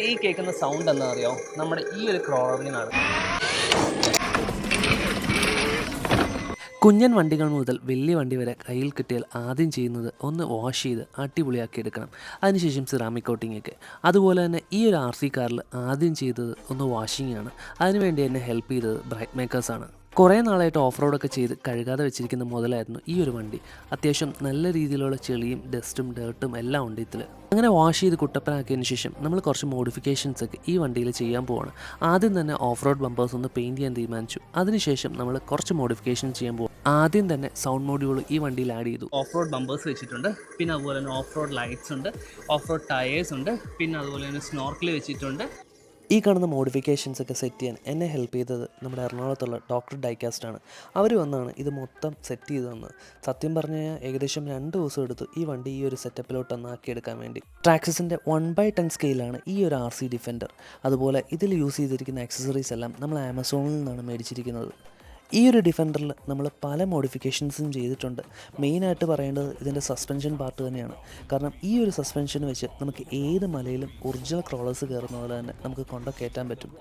ഈ കേൾക്കുന്ന സൗണ്ട് എന്താ അറിയോ? നമ്മുടെ ഈ ഒരു ക്രോളറിൽ നിന്നാണ്. കുഞ്ഞൻ വണ്ടികൾ മുതൽ വലിയ വണ്ടി വരെ കയ്യിൽ കിട്ടിയാൽ ആദ്യം ചെയ്യുന്നത് ഒന്ന് വാഷ് ചെയ്ത് അടിപൊളിയാക്കി എടുക്കണം. അതിനുശേഷം സിറാമിക് കോട്ടിംഗ് ഒക്കെ. അതുപോലെ തന്നെ ഈ ഒരു RC കാറിൽ ആദ്യം ചെയ്തത് ഒന്ന് വാഷിംഗ് ആണ്. അതിനുവേണ്ടി എന്നെ ഹെൽപ്പ് ചെയ്തത് ബ്രൈറ്റ് മേക്കേഴ്സാണ്. കുറേ നാളായിട്ട് ഓഫ് റോഡൊക്കെ ചെയ്ത് കഴുകാതെ വെച്ചിരിക്കുന്ന മുതലായിരുന്നു ഈ ഒരു വണ്ടി. അത്യാവശ്യം നല്ല രീതിയിലുള്ള ചെളിയും ഡസ്റ്റും ഡേർട്ടും എല്ലാം ഉണ്ട് ഇതിൽ. അങ്ങനെ വാഷ് ചെയ്ത് കുട്ടപ്പനാക്കിയതിന് ശേഷം നമ്മൾ കുറച്ച് മോഡിഫിക്കേഷൻസ് ഒക്കെ ഈ വണ്ടിയിൽ ചെയ്യാൻ പോവാണ്. ആദ്യം തന്നെ ഓഫ് റോഡ് ബമ്പേഴ്സ് ഒന്ന് പെയിൻറ്റ് ചെയ്യാൻ തീരുമാനിച്ചു. അതിനുശേഷം നമ്മൾ കുറച്ച് മോഡിഫിക്കേഷൻ ചെയ്യാൻ പോകും. ആദ്യം തന്നെ സൗണ്ട് മോഡ്യൂൾ ഈ വണ്ടിയിൽ ആഡ് ചെയ്തു. ഓഫ് റോഡ് ബമ്പേഴ്സ് വെച്ചിട്ടുണ്ട്, പിന്നെ അതുപോലെ തന്നെ ഓഫ് റോഡ് ലൈറ്റ്സ് ഉണ്ട്, ഓഫ് റോഡ് ടയേഴ്സ് ഉണ്ട്, പിന്നെ അതുപോലെ തന്നെ സ്നോർക്കിൽ വെച്ചിട്ടുണ്ട്. ഈ കാണുന്ന മോഡിഫിക്കേഷൻസ് ഒക്കെ സെറ്റ് ചെയ്യാൻ എന്നെ ഹെൽപ്പ് ചെയ്തത് നമ്മുടെ എറണാകുളത്തുള്ള ഡോക്ടർ ഡൈകാസ്റ്റാണ്. അവർ വന്നാണ് ഇത് മൊത്തം സെറ്റ് ചെയ്ത് തന്നത്. സത്യം പറഞ്ഞു കഴിഞ്ഞാൽ ഏകദേശം 2 ദിവസം എടുത്തു ഈ വണ്ടി ഈ ഒരു സെറ്റപ്പിലോട്ട് ഒന്നാക്കിയെടുക്കാൻ വേണ്ടി. ട്രാക്സിസിൻ്റെ 1/10 സ്കെയിലാണ് ഈ ഒരു RC ഡിഫൻഡർ. അതുപോലെ ഇതിൽ യൂസ് ചെയ്തിരിക്കുന്ന ആക്സസറീസ് എല്ലാം നമ്മൾ ആമസോണിൽ നിന്നാണ് മേടിച്ചിരിക്കുന്നത്. ഈ ഒരു ഡിഫൻഡറിൽ നമ്മൾ പല മോഡിഫിക്കേഷൻസും ചെയ്തിട്ടുണ്ട്. മെയിനായിട്ട് പറയേണ്ടത് ഇതിൻ്റെ സസ്പെൻഷൻ പാർട്ട് തന്നെയാണ്. കാരണം ഈ ഒരു സസ്പെൻഷൻ വെച്ച് നമുക്ക് ഏത് മലയിലും ഒറിജിനൽ ക്രോളേഴ്സ് കയറുന്ന പോലെ തന്നെ നമുക്ക് കൊണ്ടൊക്കെ കയറ്റാൻ പറ്റും.